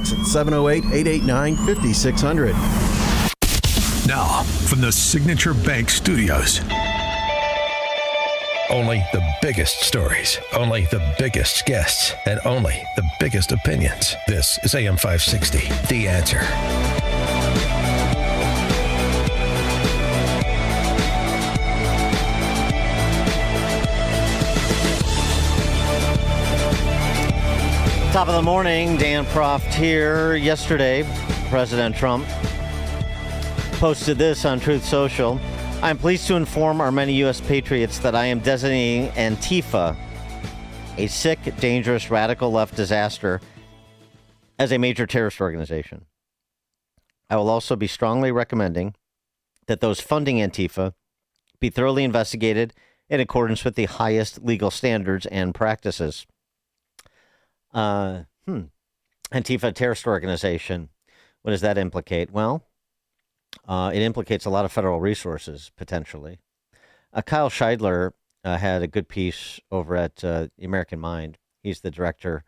Text at 708-889-5600. Now, from the Signature Bank Studios. Only the biggest stories, only the biggest guests, and only the biggest opinions. This is AM 560, The Answer. Top of the morning, Dan Proft here. Yesterday, President Trump posted this on Truth Social. I'm pleased to inform our many U.S. patriots that I am designating Antifa, a sick, dangerous, radical left disaster, as a major terrorist organization. I will also be strongly recommending that those funding Antifa be thoroughly investigated in accordance with the highest legal standards and practices. Antifa, a terrorist organization. What does that implicate? Well, it implicates a lot of federal resources, potentially. Kyle Scheidler had a good piece over at the American Mind. He's the director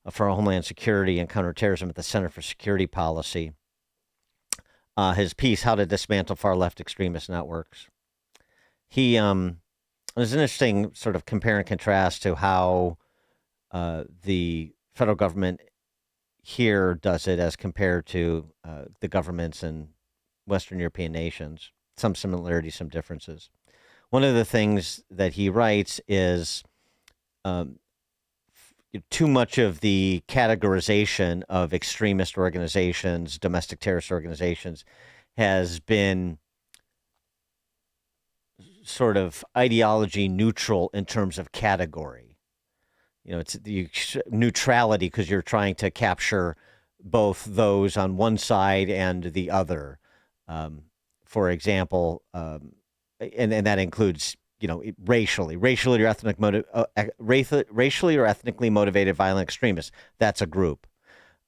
for Homeland Security and Counterterrorism at the Center for Security Policy. His piece, How to Dismantle Far-Left Extremist Networks. There's an interesting sort of compare and contrast to how the federal government here does it as compared to the governments in Western European nations. Some similarities, some differences. One of the things that he writes is too much of the categorization of extremist organizations, domestic terrorist organizations, has been sort of ideology neutral in terms of category. You know, it's the neutrality because you're trying to capture both those on one side and the other. For example, and that includes, racially or racially or ethnically motivated violent extremists. That's a group.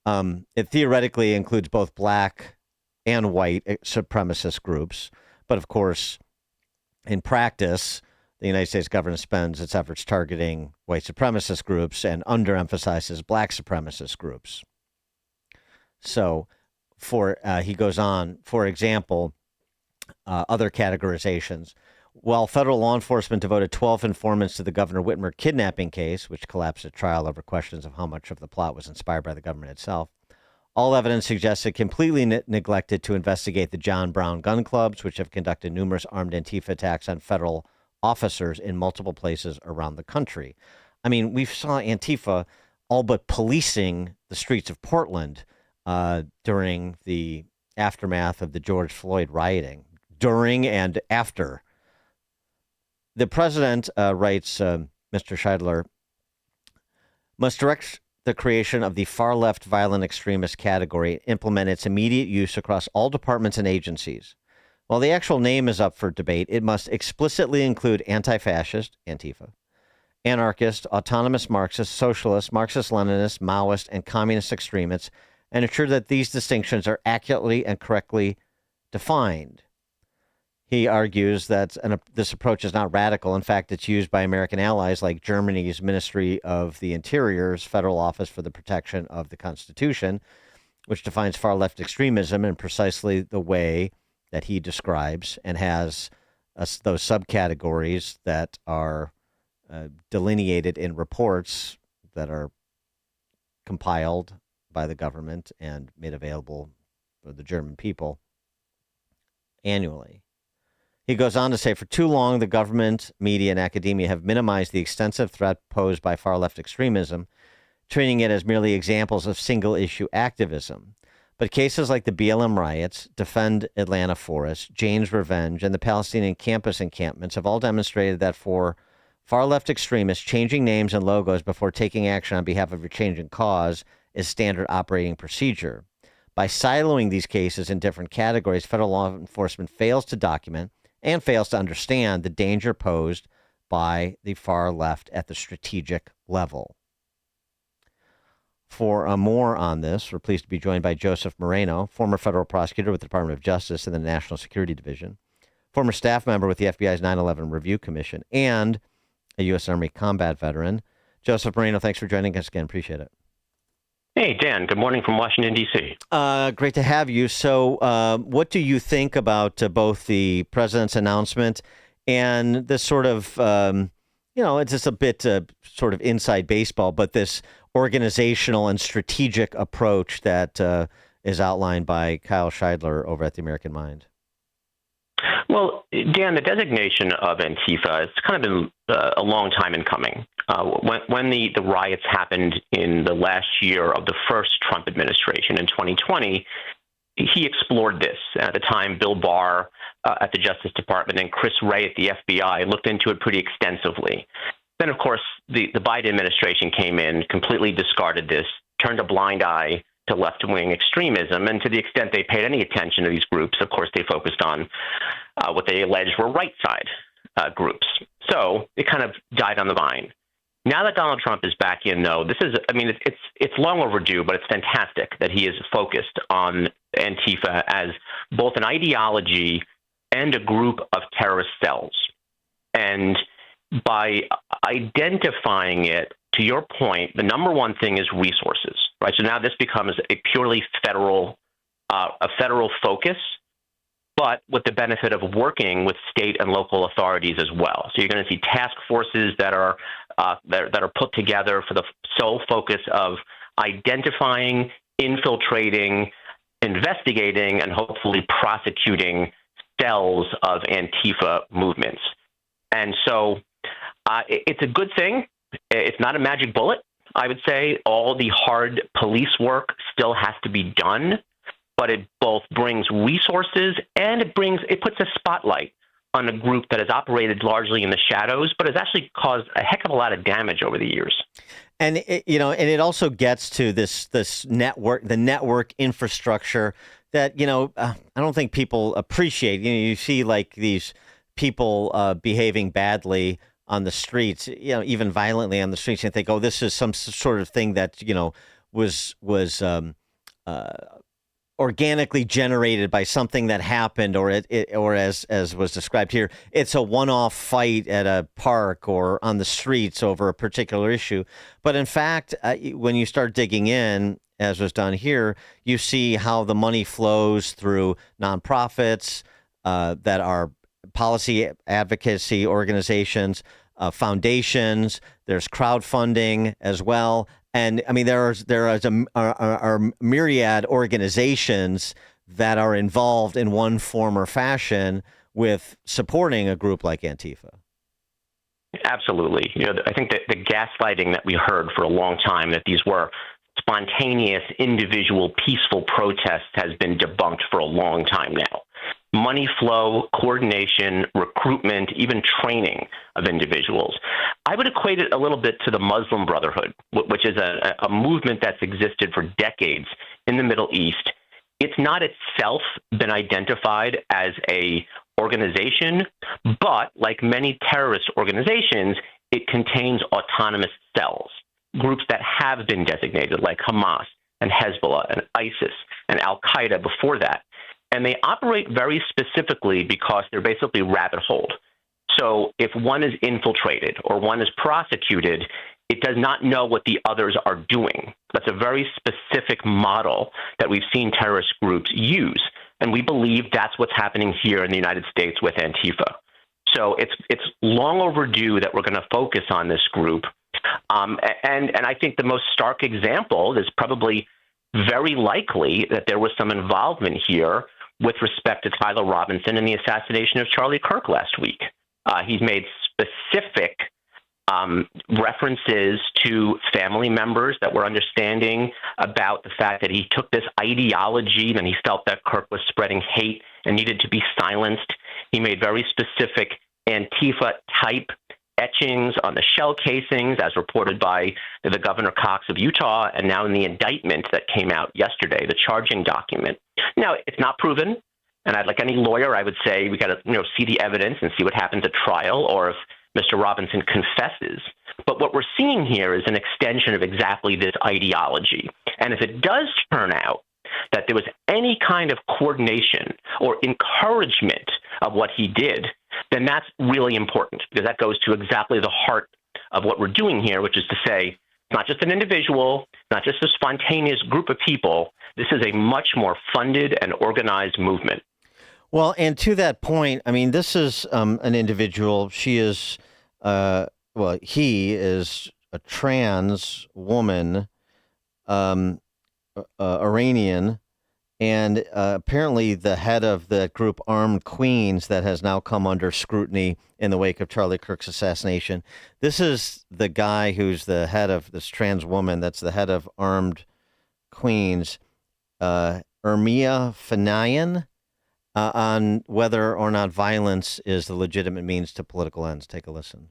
It theoretically includes both black and white supremacist groups. But of course, in practice, the United States government spends its efforts targeting white supremacist groups and underemphasizes black supremacist groups. So, he goes on, for example, other categorizations. While federal law enforcement devoted 12 informants to the Governor Whitmer kidnapping case, which collapsed at trial over questions of how much of the plot was inspired by the government itself, all evidence suggested completely neglected to investigate the John Brown gun clubs, which have conducted numerous armed Antifa attacks on federal officers in multiple places around the country. I mean, we saw Antifa all but policing the streets of Portland during the aftermath of the George Floyd rioting, during and after. The president, writes Mr. Scheidler, must direct the creation of the far-left violent extremist category and implement its immediate use across all departments and agencies. While the actual name is up for debate, it must explicitly include anti-fascist, Antifa, anarchist, autonomous Marxist, socialist, Marxist-Leninist, Maoist, and communist extremists, and ensure that these distinctions are accurately and correctly defined. He argues that this approach is not radical. In fact, it's used by American allies like Germany's Ministry of the Interior's Federal Office for the Protection of the Constitution, which defines far-left extremism in precisely the way that he describes and has those subcategories that are delineated in reports that are compiled by the government and made available for the German people annually. He goes on to say, for too long, the government, media, and academia have minimized the extensive threat posed by far-left extremism, treating it as merely examples of single-issue activism. But cases like the BLM riots, Defend Atlanta Forest, Jane's Revenge, and the Palestinian campus encampments have all demonstrated that for far-left extremists, changing names and logos before taking action on behalf of your changing cause is standard operating procedure. By siloing these cases in different categories, federal law enforcement fails to document and fails to understand the danger posed by the far left at the strategic level. For more on this, we're pleased to be joined by Joseph Moreno, former federal prosecutor with the Department of Justice in the National Security Division, former staff member with the FBI's 9/11 Review Commission, and a U.S. Army combat veteran. Joseph Moreno, thanks for joining us again. Appreciate it. Hey, Dan. Good morning from Washington, D.C. Great to have you. So, what do you think about both the president's announcement and this sort of, it's just a bit sort of inside baseball, but this organizational and strategic approach that is outlined by Kyle Scheidler over at the American Mind? Well, Dan, the designation of Antifa has kind of been a long time in coming. When the riots happened in the last year of the first Trump administration in 2020, he explored this. At the time, Bill Barr at the Justice Department and Chris Wray at the FBI looked into it pretty extensively. Then, of course, the Biden administration came in, completely discarded this, turned a blind eye to left-wing extremism, and to the extent they paid any attention to these groups, of course, they focused on what they alleged were right-side groups. So it kind of died on the vine. Now that Donald Trump is back in, though, it's long overdue, but it's fantastic that he is focused on Antifa as both an ideology and a group of terrorist cells. And by identifying it, to your point, the number one thing is resources, right? So now this becomes a purely federal focus, but with the benefit of working with state and local authorities as well. So you're going to see task forces that are put together for the sole focus of identifying, infiltrating, investigating, and hopefully prosecuting cells of Antifa movements. And so it's a good thing. It's not a magic bullet. I would say all the hard police work still has to be done, but it both brings resources and it puts a spotlight on a group that has operated largely in the shadows, but has actually caused a heck of a lot of damage over the years. And it also gets to this network, the network infrastructure that I don't think people appreciate. You see like these people behaving badly on the streets, even violently on the streets, and think, oh, this is some sort of thing that was organically generated by something that happened, or as was described here, it's a one-off fight at a park or on the streets over a particular issue. But in fact, when you start digging in, as was done here, you see how the money flows through nonprofits that are policy advocacy organizations, foundations. There's crowdfunding as well, and I mean there are myriad organizations that are involved in one form or fashion with supporting a group like Antifa. Absolutely. I think that the gaslighting that we heard for a long time, that these were spontaneous, individual, peaceful protests, has been debunked for a long time now. Money flow, coordination, recruitment, even training of individuals. I would equate it a little bit to the Muslim Brotherhood, which is a movement that's existed for decades in the Middle East. It's not itself been identified as a organization, but like many terrorist organizations, it contains autonomous cells, groups that have been designated like Hamas and Hezbollah and ISIS and Al-Qaeda before that. And they operate very specifically because they're basically rabbit holed. So if one is infiltrated or one is prosecuted, it does not know what the others are doing. That's a very specific model that we've seen terrorist groups use. And we believe that's what's happening here in the United States with Antifa. So it's long overdue that we're going to focus on this group. And I think the most stark example is probably very likely that there was some involvement here with respect to Tyler Robinson and the assassination of Charlie Kirk last week. He's made specific references to family members that were understanding about the fact that he took this ideology and he felt that Kirk was spreading hate and needed to be silenced. He made very specific Antifa-type etchings on the shell casings, as reported by the Governor Cox of Utah, and now in the indictment that came out yesterday, the charging document. Now, it's not proven, and I'd like any lawyer, I would say we got to see the evidence and see what happens at trial, or if Mr. Robinson confesses. But what we're seeing here is an extension of exactly this ideology. And if it does turn out that there was any kind of coordination or encouragement of what he did, then that's really important, because that goes to exactly the heart of what we're doing here, which is to say It's not just an individual, not just a spontaneous group of people. This is a much more funded and organized movement. Well, and to that point, I mean, this is an individual. She is, he is a trans woman, Iranian, and apparently the head of the group Armed Queens that has now come under scrutiny in the wake of Charlie Kirk's assassination. This is the guy who's the head of this trans woman that's the head of Armed Queens, Ermia Fanayan, on whether or not violence is the legitimate means to political ends. Take a listen.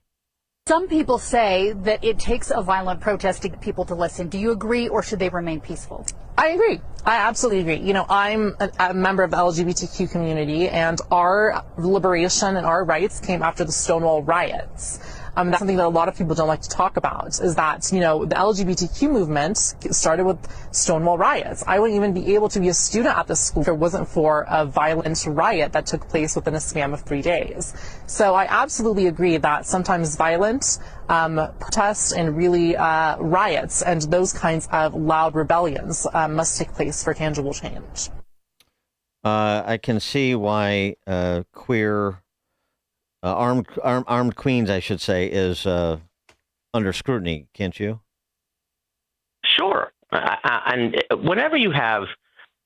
Some people say that it takes a violent protest to get people to listen. Do you agree, or should they remain peaceful? I agree. I absolutely agree. You know, I'm a member of the LGBTQ community, and our liberation and our rights came after the Stonewall riots. That's something that a lot of people don't like to talk about, is that, you know, the LGBTQ movement started with Stonewall riots. I wouldn't even be able to be a student at this school if it wasn't for a violent riot that took place within a span of 3 days. So I absolutely agree that sometimes violent protests and really riots and those kinds of loud rebellions must take place for tangible change. I can see why queer armed queens, I should say, is under scrutiny. Can't you? Sure. And whenever you have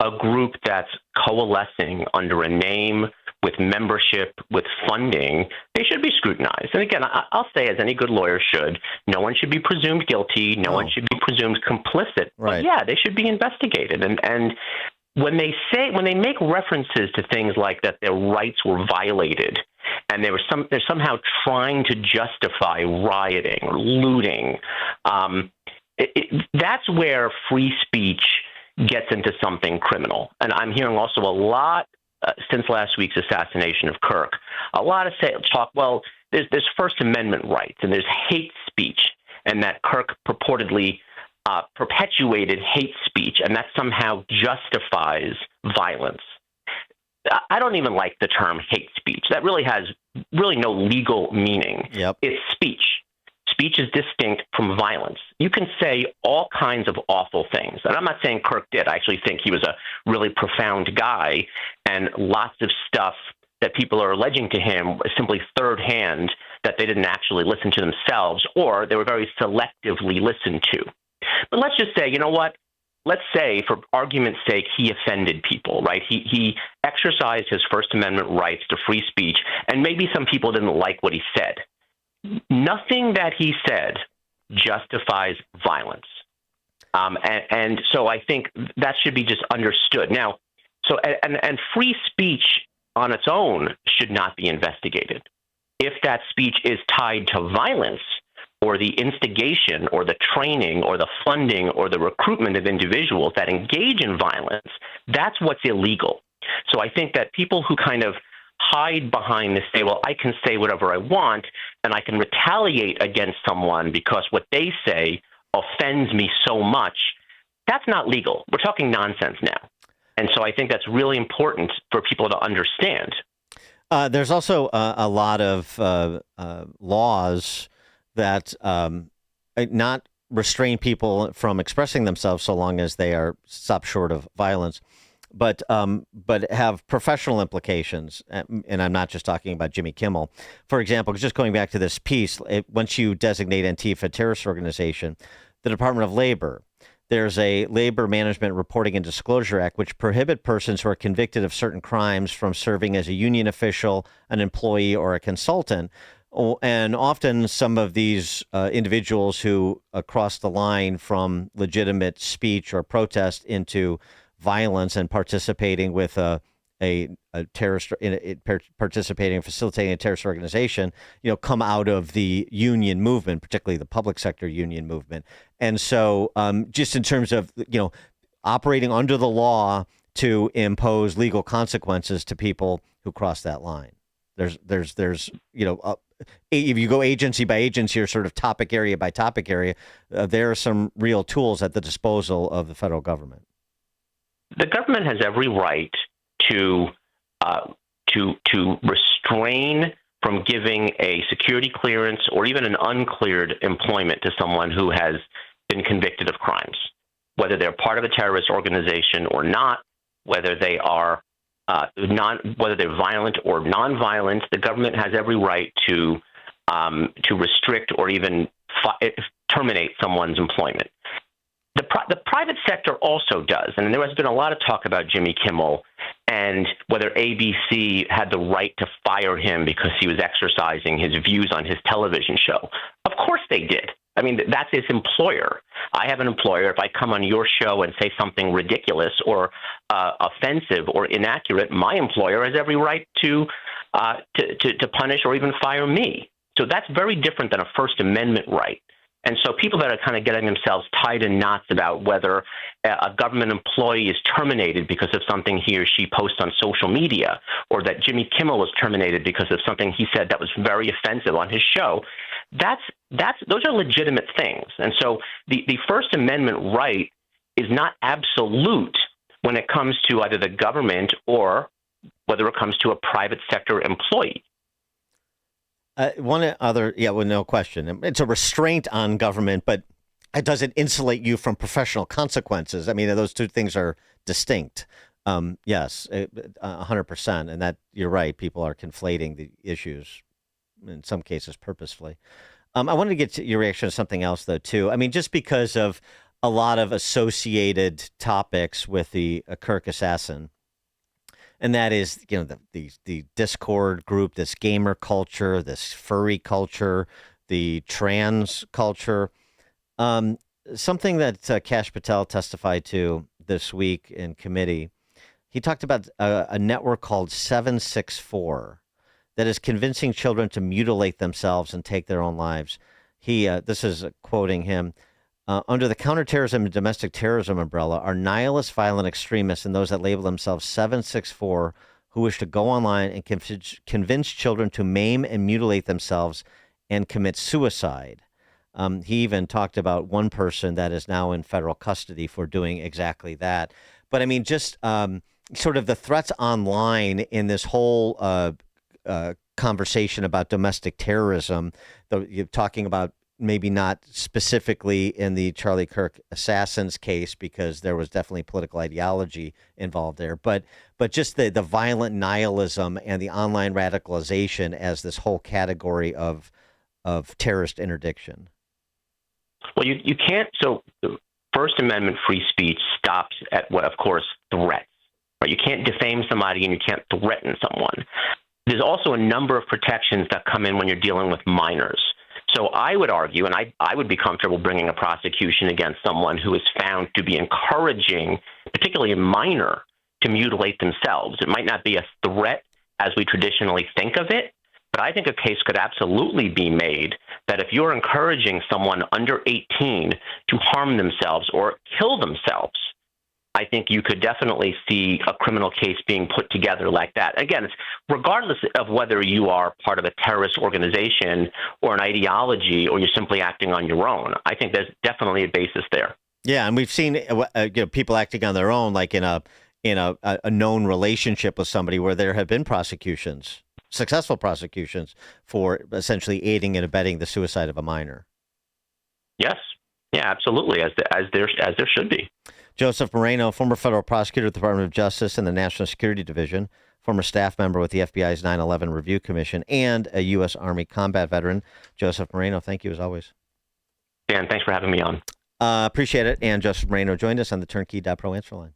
a group that's coalescing under a name with membership, with funding, they should be scrutinized. And again, I'll say, as any good lawyer should, no one should be presumed guilty. No one should be presumed complicit. Right. But yeah, they should be investigated. And when they make references to things like that their rights were violated, and they're somehow trying to justify rioting or looting, that's where free speech gets into something criminal. And I'm hearing also a lot since last week's assassination of Kirk, a lot of talk, well, there's First Amendment rights and there's hate speech, and that Kirk purportedly perpetuated hate speech, and that somehow justifies violence. I don't even like the term hate speech. That really has no legal meaning. Yep. It's speech. Speech is distinct from violence. You can say all kinds of awful things. And I'm not saying Kirk did. I actually think he was a really profound guy, and lots of stuff that people are alleging to him was simply third hand, that they didn't actually listen to themselves, or they were very selectively listened to. But let's just say, you know what? Let's say, for argument's sake, he offended people, right? He exercised his First Amendment rights to free speech, and maybe some people didn't like what he said. Nothing that he said justifies violence. And so I think that should be just understood. Now, and free speech on its own should not be investigated. If that speech is tied to violence, or the instigation, or the training, or the funding, or the recruitment of individuals that engage in violence, that's what's illegal. So I think that people who kind of hide behind this, say, well, I can say whatever I want, and I can retaliate against someone because what they say offends me so much, that's not legal. We're talking nonsense now. And so I think that's really important for people to understand. There's also a lot of laws that not restrain people from expressing themselves so long as they are stopped short of violence, but have professional implications. And I'm not just talking about Jimmy Kimmel. For example, just going back to this piece, once you designate Antifa a terrorist organization, the Department of Labor, there's a Labor Management Reporting and Disclosure Act, which prohibit persons who are convicted of certain crimes from serving as a union official, an employee, or a consultant. And often some of these individuals who cross the line from legitimate speech or protest into violence and participating with a terrorist, participating and facilitating a terrorist organization, come out of the union movement, particularly the public sector union movement. And so just in terms of, operating under the law to impose legal consequences to people who cross that line. There's if you go agency by agency or sort of topic area by topic area, there are some real tools at the disposal of the federal government. The government has every right to restrain from giving a security clearance or even an uncleared employment to someone who has been convicted of crimes, whether they're part of a terrorist organization or not, whether they are whether they're violent or nonviolent. The government has every right to restrict or even terminate someone's employment. The private sector also does, and there has been a lot of talk about Jimmy Kimmel and whether ABC had the right to fire him because he was exercising his views on his television show. Of course they did. I mean, that's his employer. I have an employer. If I come on your show and say something ridiculous or offensive or inaccurate, my employer has every right to punish or even fire me. So that's very different than a First Amendment right. And so people that are kind of getting themselves tied in knots about whether a government employee is terminated because of something he or she posts on social media, or that Jimmy Kimmel was terminated because of something he said that was very offensive on his show, those are legitimate things. And so the First Amendment right is not absolute when it comes to either the government or whether it comes to a private sector employee. No question. It's a restraint on government, but it doesn't insulate you from professional consequences. I mean, those two things are distinct. Yes, 100%. And that you're right. People are conflating the issues in some cases purposefully. I wanted to get to your reaction to something else, though, too. I mean, just because of a lot of associated topics with the Kirk assassin. And that is, the Discord group, this gamer culture, this furry culture, the trans culture. Something that Kash Patel testified to this week in committee, he talked about a network called 764 that is convincing children to mutilate themselves and take their own lives. This is quoting him. Under the counterterrorism and domestic terrorism umbrella are nihilist violent extremists and those that label themselves 764 who wish to go online and convince children to maim and mutilate themselves and commit suicide. He even talked about one person that is now in federal custody for doing exactly that. But I mean, just sort of the threats online in this whole conversation about domestic terrorism, you're talking about maybe not specifically in the Charlie Kirk assassins case, because there was definitely political ideology involved there, but just the violent nihilism and the online radicalization as this whole category of terrorist interdiction. Well, you can't. So the First Amendment free speech stops at what, of course, threats. Right? You can't defame somebody and you can't threaten someone. There's also a number of protections that come in when you're dealing with minors. So I would argue, and I would be comfortable bringing a prosecution against someone who is found to be encouraging, particularly a minor, to mutilate themselves. It might not be a threat as we traditionally think of it, but I think a case could absolutely be made that if you're encouraging someone under 18 to harm themselves or kill themselves, I think you could definitely see a criminal case being put together like that. Again, it's regardless of whether you are part of a terrorist organization or an ideology or you're simply acting on your own. I think there's definitely a basis there. Yeah, and we've seen people acting on their own, like in a known relationship with somebody where there have been prosecutions, successful prosecutions for essentially aiding and abetting the suicide of a minor. Yes. Yeah, absolutely, as there should be. Joseph Moreno, former federal prosecutor at the Department of Justice and the National Security Division, former staff member with the FBI's 9/11 Review Commission, and a U.S. Army combat veteran. Joseph Moreno, thank you as always. Dan, thanks for having me on. Appreciate it. And Joseph Moreno joined us on the Turnkey.pro answer line.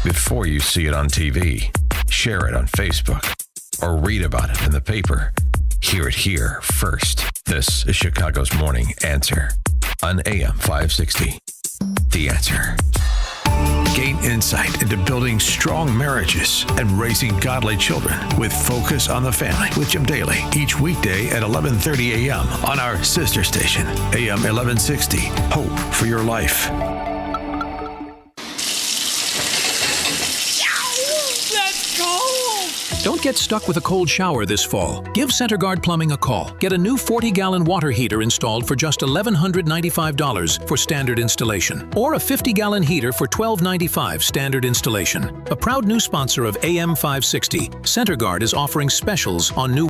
Before you see it on TV, share it on Facebook, or read about it in the paper. Hear it here first. This is Chicago's Morning Answer on AM 560. The Answer. Gain insight into building strong marriages and raising godly children with Focus on the Family with Jim Daly each weekday at 11:30 a.m. on our sister station, AM 1160. Hope for your life. Don't get stuck with a cold shower this fall. Give CenterGuard Plumbing a call. Get a new 40-gallon water heater installed for just $1,195 for standard installation, or a 50-gallon heater for $1,295 standard installation. A proud new sponsor of AM 560, CenterGuard is offering specials on new